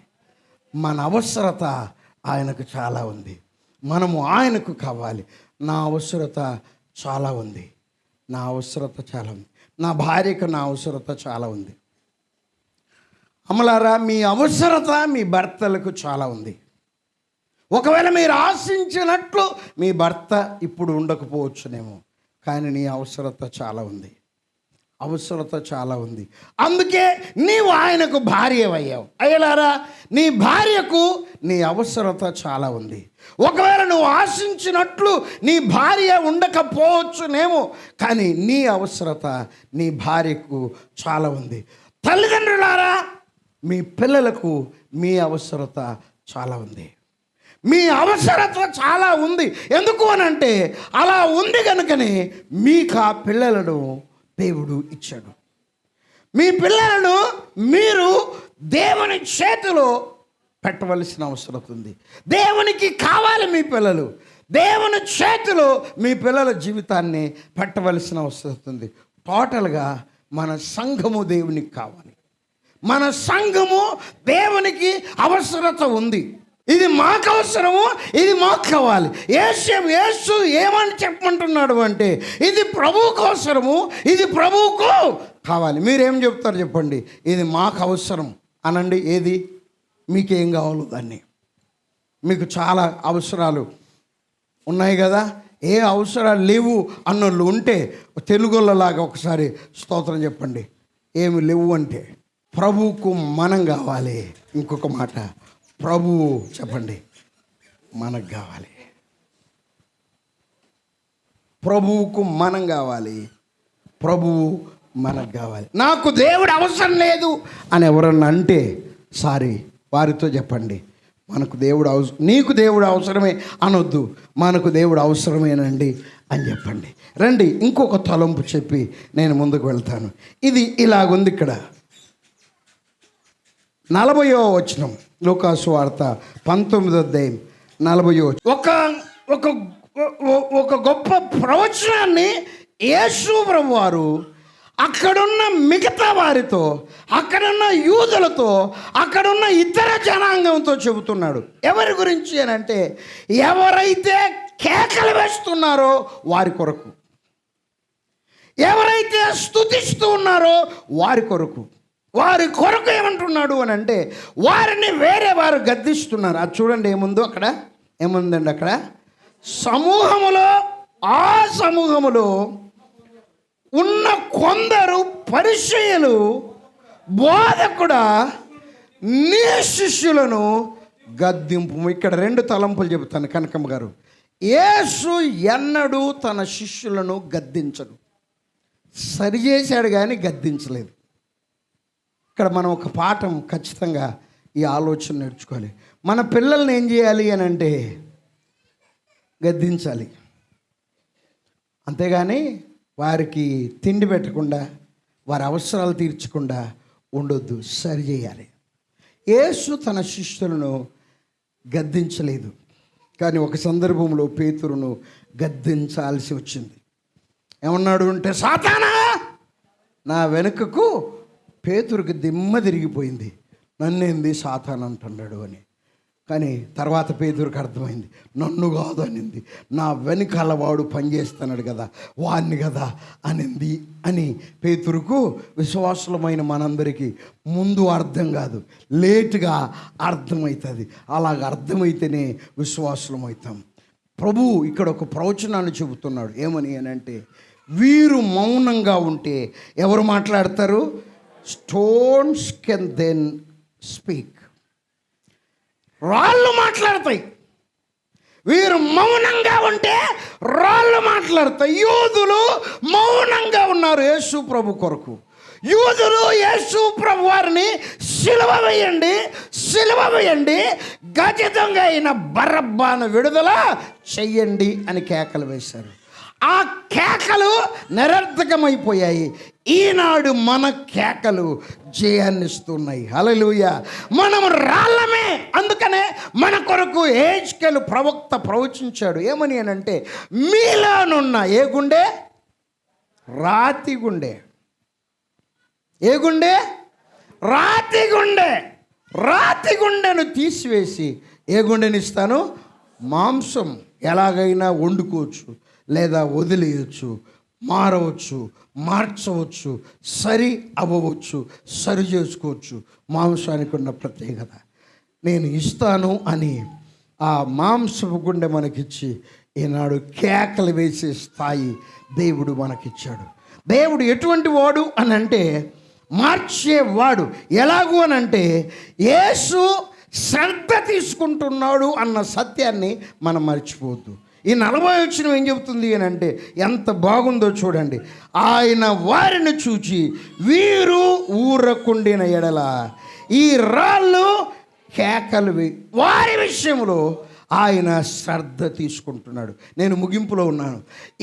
[SPEAKER 1] మన అవసరత ఆయనకు చాలా ఉంది. మనము ఆయనకు కావాలి. నా అవసరత చాలా ఉంది. నా అవసరత చాలా ఉంది. నా భార్యకు నా అవసరత చాలా ఉంది. అమ్మలారా, మీ అవసరత మీ భర్తలకు చాలా ఉంది. ఒకవేళ మీరు ఆశించినట్లు మీ భర్త ఇప్పుడు ఉండకపోవచ్చునేమో, కానీ నీ అవసరత చాలా ఉంది. అవసరత చాలా ఉంది. అందుకే నీవు ఆయనకు భార్యవయ్యావు. అయ్యలారా, నీ భార్యకు నీ అవసరత చాలా ఉంది. ఒకవేళ నువ్వు ఆశించినట్లు నీ భార్య ఉండకపోవచ్చునేమో, కానీ నీ అవసరత నీ భార్యకు చాలా ఉంది. తల్లిదండ్రులారా, మీ పిల్లలకు మీ అవసరత చాలా ఉంది. మీ అవసరత చాలా ఉంది. ఎందుకు అనంటే అలా ఉంది కనుకనే మీకు ఆ పిల్లలను దేవుడు ఇచ్చాడు. మీ పిల్లలను మీరు దేవుని చేతిలో పెట్టవలసిన అవసరం ఉంది. దేవునికి కావాలి మీ పిల్లలు. దేవుని చేతిలో మీ పిల్లల జీవితాన్ని పెట్టవలసిన అవసరం ఉంది. టోటల్గా మన సంఘము దేవునికి కావాలి. మన సంఘము దేవునికి అవసరత ఉంది. ఇది మాకు అవసరము, ఇది మాకు కావాలి. యేసు ఏమని చెప్పమంటున్నాడు అంటే, ఇది ప్రభువుకు అవసరము, ఇది ప్రభువుకు కావాలి. మీరేం చెప్తారు చెప్పండి? ఇది మాకు అవసరం అనండి. ఏది మీకేం కావాలో దాన్ని. మీకు చాలా అవసరాలు ఉన్నాయి కదా, ఏ అవసరాలు లేవు అన్నోళ్ళు ఉంటే తెలుగులాగా ఒకసారి స్తోత్రం చెప్పండి. ఏమి లేవు అంటే ప్రభువుకు మనం కావాలి. ఇంకొక మాట, ప్రభువు చెప్పండి మనకు కావాలి. ప్రభువుకు మనం కావాలి. ప్రభువు మనకు కావాలి. నాకు దేవుడు అవసరం లేదు అని ఎవరన్నా అంటే సారీ, వారితో చెప్పండి, మనకు దేవుడు నీకు దేవుడు అవసరమే అనొద్దు, మనకు దేవుడు అవసరమేనండి అని చెప్పండి. రండి, ఇంకొక తలంపు చెప్పి నేను ముందుకు వెళ్తాను. ఇది ఇలాగుంది. ఇక్కడ 40వ వచనం, లూకాసు వార్త 19వ అధ్యాయం 40వ వచనం. ఒక గొప్ప ప్రవచనాన్ని యేసు ప్రభువు వారు అక్కడున్న మిగతా వారితో, అక్కడున్న యూదులతో, అక్కడున్న ఇతర జనాంగంతో చెబుతున్నాడు. ఎవరి గురించి అని అంటే, ఎవరైతే కేకలు వేస్తున్నారో వారి కొరకు, ఎవరైతే స్తుతిస్తూ ఉన్నారో వారి కొరకు. వారి కొరకు ఏమంటున్నాడు అని అంటే, వారిని వేరే వారు గద్దిస్తున్నారు. అది చూడండి ఏముందో అక్కడ. ఏముందండి అక్కడ? సమూహములో, ఆ సమూహములో ఉన్న కొందరు పరిచయులు, బోధకుడా నీ శిష్యులను గద్దింపు. ఇక్కడ 2 తలంపులు చెబుతాను కనకమ్మ గారు. యేసు ఎన్నడూ తన శిష్యులను గద్దించడు. సరిచేశాడు కానీ గద్దించలేదు. ఇక్కడ మనం ఒక పాఠం ఖచ్చితంగా ఈ ఆలోచన నేర్చుకోవాలి. మన పిల్లల్ని ఏం చేయాలి అని అంటే గద్దించాలి, అంతేగాని వారికి తిండి పెట్టకుండా, వారి అవసరాలు తీర్చకుండా ఉండొద్దు. సరి చేయాలి. యేసు తన శిష్యులను గద్దించలేదు, కానీ ఒక సందర్భంలో పేతురును గద్దించాల్సి వచ్చింది. ఏమన్నాడు అంటే, సాతానా నా వెనుకకు. పేతురుకి దిమ్మ తిరిగిపోయింది. నన్నేంది సాతాన్ అంటున్నాడు అని. కానీ తర్వాత పేతురుకి అర్థమైంది, నన్ను కాదు అనింది, నా వెనకాల వాడు పనిచేస్తున్నాడు కదా, వాడిని కదా అనింది అని పేతురుకు, విశ్వాసులమైన మనందరికీ ముందు అర్థం కాదు, లేటుగా అర్థమవుతుంది. అలాగ అర్థమైతేనే విశ్వాసులం అవుతాం. ప్రభువు ఇక్కడ ఒక ప్రవచనాన్ని చెబుతున్నాడు. ఏమని అని అంటే, వీరు మౌనంగా ఉంటే ఎవరు మాట్లాడతారు? Stones can then speak. రాళ్ళు మాట్లాడతాయి. వీరు మౌనంగా ఉంటే రాళ్ళు మాట్లాడతాయి. యూదులు మౌనంగా ఉన్నారు యేసు ప్రభు కొరకు. యూదులు యేసు ప్రభు వారిని సిలువ వేయండి, గజ దొంగ అయిన బరబ్బాను విడుదల చెయ్యండి అని కేకలు వేశారు. ఆ కేకలు నిరర్థకమైపోయాయి. ఈనాడు మన కేకలు జయాన్నిస్తున్నాయి. హల్లెలూయా. మనం రాళ్ళమే. అందుకనే మన కొరకు హెజ్కేలు ప్రవక్త ప్రవచించాడు. ఏమని అని అంటే, మీలోనున్న ఏ గుండె? రాతి గుండె. ఏ గుండె? రాతి గుండె. రాతి గుండెను తీసివేసి ఏ గుండెని ఇస్తాను? మాంసం. ఎలాగైనా వండుకోవచ్చు లేదా వదిలేయచ్చు. మారవచ్చు, మార్చవచ్చు, సరి అవ్వవచ్చు, సరి చేసుకోవచ్చు. మాంసానికి ఉన్న ప్రత్యేకత. నేను ఇస్తాను అని ఆ మాంసపు గుండె మనకిచ్చి ఈనాడు కేకలు వేసే స్థాయి దేవుడు మనకిచ్చాడు. దేవుడు ఎటువంటి వాడు అని అంటే మార్చేవాడు. ఎలాగూ అని అంటే యేసు శ్రద్ధ తీసుకుంటున్నాడు అన్న సత్యాన్ని మనం మర్చిపోవద్దు. ఈ 40 వచనం ఏం చెబుతుంది అని అంటే ఎంత బాగుందో చూడండి. ఆయన వారిని చూచి వీరు ఊరకుండిన ఎడల ఈ రాళ్ళు కేకలు వారి విషయంలో ఆయన శ్రద్ధ తీసుకుంటున్నాడు. నేను ముగింపులో ఉన్నాను.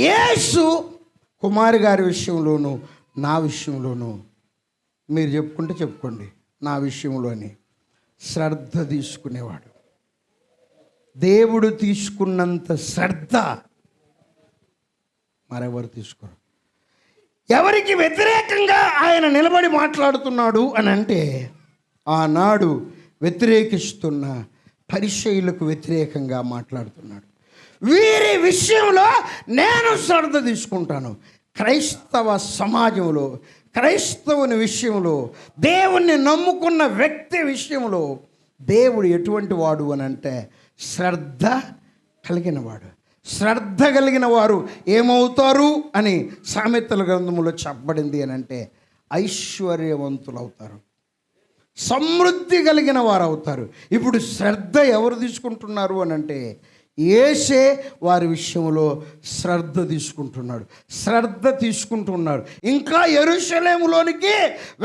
[SPEAKER 1] యేసు కుమారి గారి విషయంలోనూ నా విషయంలోనూ, మీరు చెప్పుకుంటే చెప్పుకోండి, నా విషయంలోని శ్రద్ధ తీసుకునేవాడు. దేవుడు తీసుకున్నంత శ్రద్ధ మరెవరు తీసుకోరు. ఎవరికి వ్యతిరేకంగా ఆయన నిలబడి మాట్లాడుతున్నాడు అని అంటే ఆనాడు వ్యతిరేకిస్తున్న పరిసయ్యులకు వ్యతిరేకంగా మాట్లాడుతున్నాడు. వీరి విషయంలో నేను శ్రద్ధ తీసుకుంటాను. క్రైస్తవ సమాజంలో, క్రైస్తవుని విషయంలో, దేవుణ్ణి నమ్ముకున్న వ్యక్తి విషయంలో దేవుడు ఎటువంటి వాడు అని అంటే శ్రద్ధ కలిగిన వాడు. శ్రద్ధ కలిగిన వారు ఏమవుతారు అని సామెతల గ్రంథంలో చెప్పబడింది అని అంటే ఐశ్వర్యవంతులు అవుతారు, సమృద్ధి కలిగిన వారు అవుతారు. ఇప్పుడు శ్రద్ధ ఎవరు తీసుకుంటున్నారు అని అంటే యేసే వారి విషయంలో శ్రద్ధ తీసుకుంటున్నాడు. శ్రద్ధ తీసుకుంటున్నాడు. ఇంకా యెరూషలేములోనికి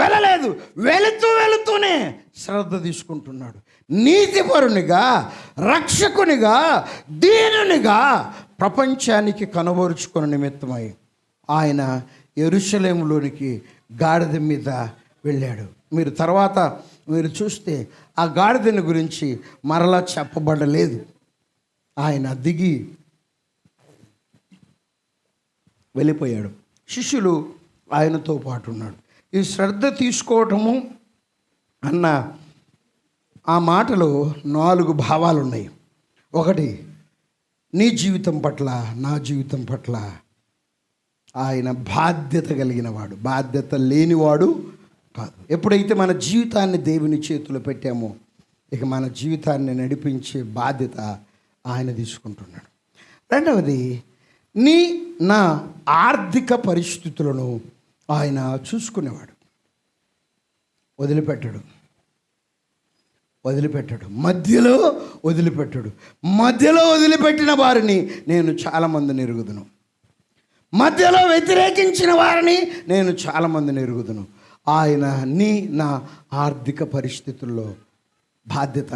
[SPEAKER 1] వెళ్ళలేదు, వెళుతూనే శ్రద్ధ తీసుకుంటున్నాడు. నీతిపరునిగా, రక్షకునిగా, దీనునిగా ప్రపంచానికి కనబరుచుకున్న నిమిత్తమై ఆయన యెరూషలేములోనికి గాడిద మీద వెళ్ళాడు. మీరు తర్వాత మీరు చూస్తే ఆ గాడిదని గురించి మరలా చెప్పబడలేదు. ఆయన దిగి వెళ్ళిపోయాడు. శిష్యులు ఆయనతో పాటు ఉన్నాడు. ఈ శ్రద్ధ తీసుకోవటము అన్న ఆ మాటలో 4 భావాలు ఉన్నాయి. ఒకటి, నీ జీవితం పట్ల, నా జీవితం పట్ల ఆయన బాధ్యత కలిగిన వాడు, బాధ్యత లేనివాడు కాదు. ఎప్పుడైతే మన జీవితాన్ని దేవుని చేతిలో పెట్టామో ఇక మన జీవితాన్ని నడిపించే బాధ్యత ఆయన తీసుకుంటున్నాడు. రెండవది, నా ఆర్థిక పరిస్థితులను ఆయన చూసుకునేవాడు. వదిలిపెట్టడు, మధ్యలో వదిలిపెట్టడు. మధ్యలో వదిలిపెట్టిన వారిని నేను చాలామందిని ఎరుగుదును, మధ్యలో వ్యతిరేకించిన వారిని నేను చాలామందిని ఎరుగుదును. ఆయన నా ఆర్థిక పరిస్థితుల్లో బాధ్యత,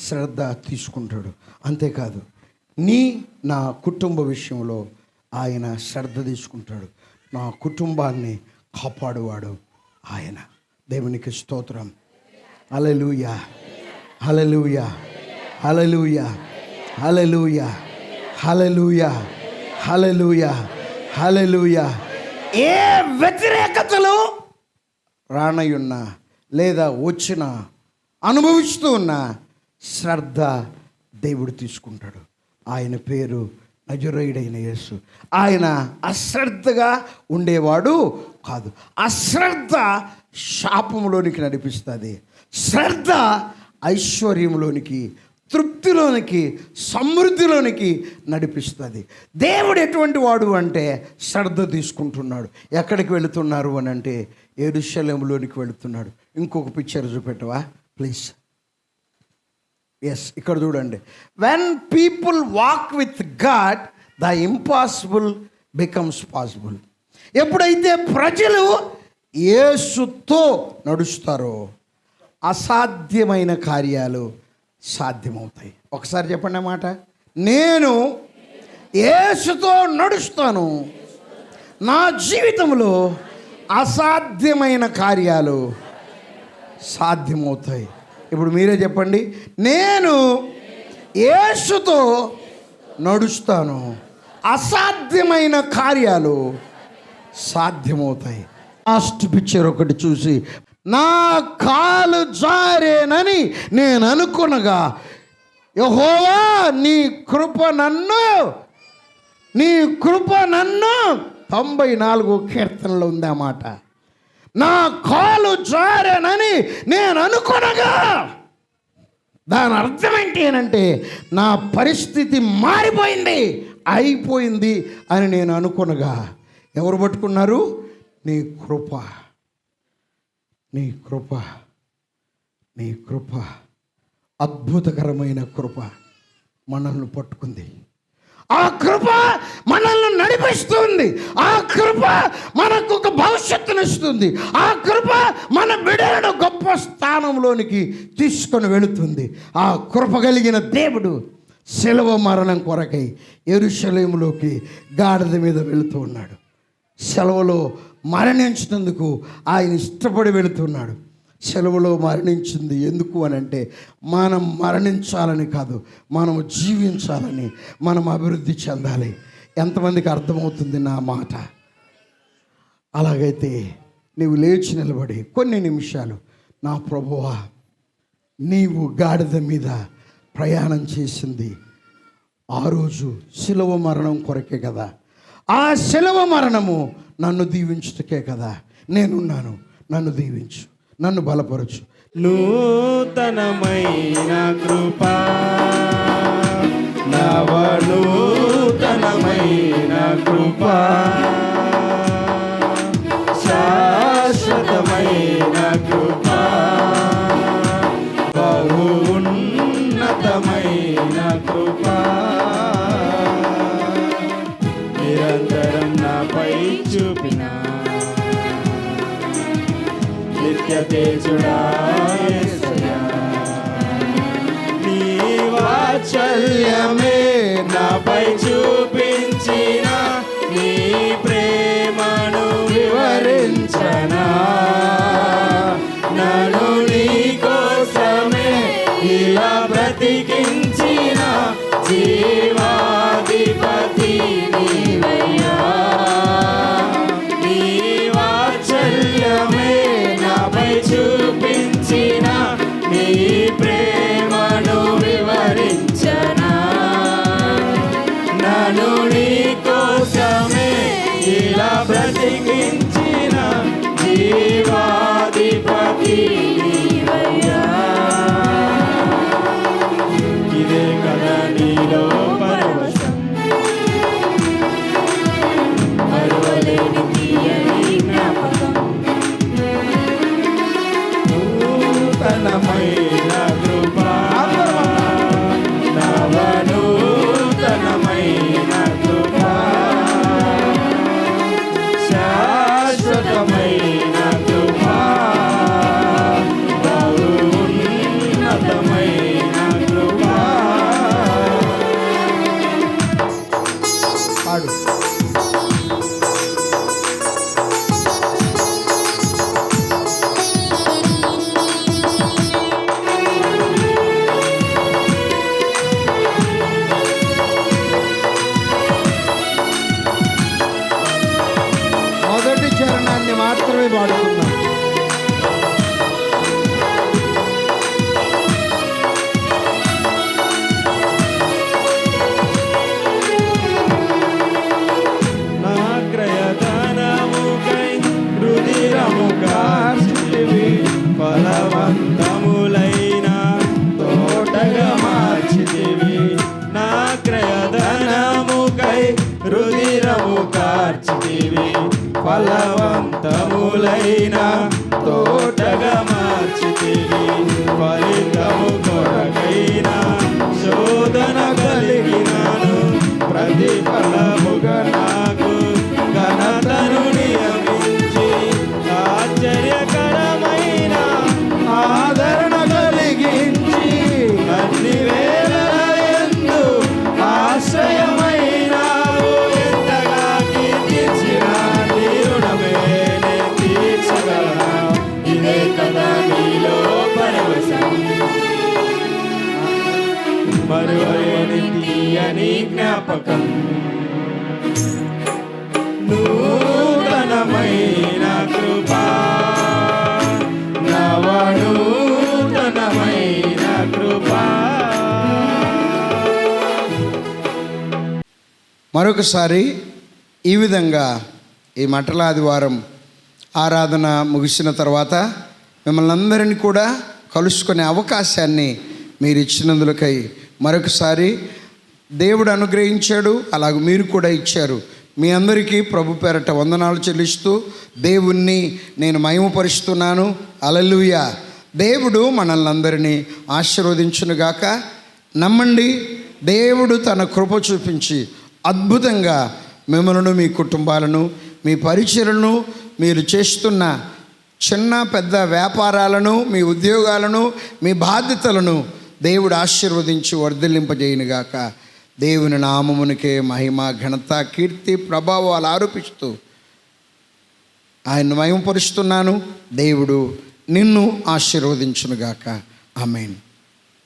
[SPEAKER 1] శ్రద్ధ తీసుకుంటాడు. అంతేకాదు, నా కుటుంబ విషయంలో ఆయన శ్రద్ధ తీసుకుంటాడు. నా కుటుంబాన్ని కాపాడువాడు ఆయన. దేవునికి స్తోత్రం. హల్లెలూయా, హల్లెలూయా, హల్లెలూయా, హల్లెలూయా, హల్లెలూయా, హల్లెలూయా, హల్లెలూయా. ఏ వ్యతిరేకతలు రానయున్నా లేదా వచ్చినా అనుభవిస్తూ ఉన్న శ్రద్ధ దేవుడు తీసుకుంటాడు. ఆయన పేరు నజరేయుడైన యేసు. ఆయన అశ్రద్ధగా ఉండేవాడు కాదు. అశ్రద్ధ శాపంలోనికి నడిపిస్తుంది, శ్రద్ధ ఐశ్వర్యంలోనికి, తృప్తిలోనికి, సమృద్ధిలోనికి నడిపిస్తుంది. దేవుడు ఎటువంటి వాడు అంటే శ్రద్ధ తీసుకుంటున్నాడు. ఎక్కడికి వెళుతున్నారు అని అంటే యెరూషలేములోనికి వెళుతున్నాడు. ఇంకొక పిక్చర్ చూపెట్టవా ప్లీజ్? ఎస్, ఇక్కడ చూడండి. When people walk with God the impossible becomes possible. ఎప్పుడైతే ప్రజలు యేసుతో నడుస్తారో అసాధ్యమైన కార్యాలు సాధ్యమవుతాయి. ఒకసారి చెప్పండి మాట, నేను యేసుతో నడుస్తాను, నా జీవితంలో అసాధ్యమైన కార్యాలు సాధ్యమవుతాయి. ఇప్పుడు మీరే చెప్పండి, నేను యేసుతో నడుస్తాను, అసాధ్యమైన కార్యాలు సాధ్యమవుతాయి. లాస్ట్ పిక్చర్ ఒకటి చూసి, నా కాలు జారేనని నేను అనుకునగా యెహోవా నీ కృప నన్ను 94 కీర్తనలో ఉంది ఆ మాట. నా కాలు జారేనని నేను అనుకొనగా, దాని అర్థం ఏంటి అనంటే నా పరిస్థితి మారిపోయింది, అయిపోయింది అని నేను అనుకొనగా ఎవరు పట్టుకున్నారు? నీ కృప, నీ కృప, నీ కృప, అద్భుతకరమైన కృప మనల్ని పట్టుకుంది. ఆ కృప మనల్ని నడిపిస్తుంది. ఆ కృప మనకు ఒక భవిష్యత్తును ఇస్తుంది. ఆ కృప మన బిడ్డలను గొప్ప స్థానంలోనికి తీసుకొని వెళుతుంది. ఆ కృప కలిగిన దేవుడు శిలువ మరణం కొరకై యెరూషలేములోకి గాడిద మీద వెళుతూ ఉన్నాడు. సెలవులో మరణించినందుకు ఆయన ఇష్టపడి వెళుతున్నాడు. సెలవులో మరణించింది ఎందుకు అని అంటే మనం మరణించాలని కాదు, మనము జీవించాలని, మనం అభివృద్ధి చెందాలి. ఎంతమందికి అర్థమవుతుంది నా మాట? అలాగైతే నీవు లేచి నిలబడి కొన్ని నిమిషాలు, నా ప్రభువా, నీవు గాడిద మీద ప్రయాణం చేసింది ఆ రోజు శిలువ మరణం కొరకే కదా. ఆ శిలువ మరణము నన్ను దీవించుటకే కదా. నేనున్నాను, నన్ను దీవించు, నన్ను బలపరచు.
[SPEAKER 2] నూతనమైన కృపా, నూతనమైన కృపా, శాశ్వతమైన కృపా, బహు ఉన్నతమైన కృపా, నిరంతరం నాపై చూపిన నిత్య తేజుడా యేసయ్యా, నీ వాత్సల్యమే నాపై చూపించిన నీ ప్రేమను వివరించనా, నన్ను నీ కోసమే ఇలా బ్రతికించిన జీవాధిపతి నీవయ్యా, నీ వాత్సల్యమే నాపై చూపించిన నీ ప్రేమను వివరించనా, నన్ను నీ కోసమే ఇలా బ్రతికించిన జీవాధిపతి నీవయ్యా. ఇదే కదా నీలో పరవశం, మరువలేని తీయని జ్ఞాపకం, నూతనమైన కృపా, నూతనమైన కృపా, శాశ్వతమైన కృపా, బహు ఉన్నతమైన కృపా.
[SPEAKER 1] పాడు. మొదటి చరణాన్ని మాత్రమే పాడుకుందాం.
[SPEAKER 2] నా క్రయధనముకై రుధిరము కార్చితివి, ఫలవంతములైన తోటగా మార్చితివి. నా క్రయధనముకై రుధిరము కార్చితివి, ఫలవంతములైన తోటగా మార్చితివి. ఫలితము కొరకైన శోధన కలిగినాను, ప్రతిఫలముగా నాకు ఘనతను నియమించి ఆశ్చర్యకరమైన ఆదరణ కలిగించి అన్ని వేళల యందు ఆశ్రయమైనావు. ఎంతగా కీర్తించిన నీ రుణమే నే తీర్చగలనా, ఇదే కదా నీలో పరవశం, మరువలేని తీయని జ్ఞాపకం, నూతనమైన కృపా, నూతనమైన కృపా.
[SPEAKER 1] మరొకసారి ఈ విధంగా ఈ మంటల ఆదివారం ఆరాధన ముగిసిన తర్వాత మిమ్మల్ని అందరినీ కూడా కలుసుకునే అవకాశాన్ని మీరు ఇచ్చినందులకై మరొకసారి దేవుడు అనుగ్రహించాడు, అలాగే మీరు కూడా ఇచ్చారు. మీ అందరికీ ప్రభు పేరట వందనాలు చెల్లిస్తూ దేవుణ్ణి నేను మహిమపరుస్తున్నాను. హల్లెలూయా. దేవుడు మనల్ని అందరినీ ఆశీర్వదించునుగాక. నమ్మండి, దేవుడు తన కృప చూపించి అద్భుతంగా మిమ్మల్ని, మీ కుటుంబాలను, మీ పరిచయలను, మీరు చేస్తున్న చిన్న పెద్ద వ్యాపారాలను, మీ ఉద్యోగాలను, మీ బాధ్యతలను దేవుడు ఆశీర్వదించి వర్ధిల్లింపజేయునుగాక. దేవుని నామమునికే మహిమ, ఘనత, కీర్తి, ప్రభావాలు ఆరోపిస్తూ ఆయన్ను మహిమపరుస్తున్నాను. దేవుడు నిన్ను ఆశీర్వదించునుగాక. ఆమేన్.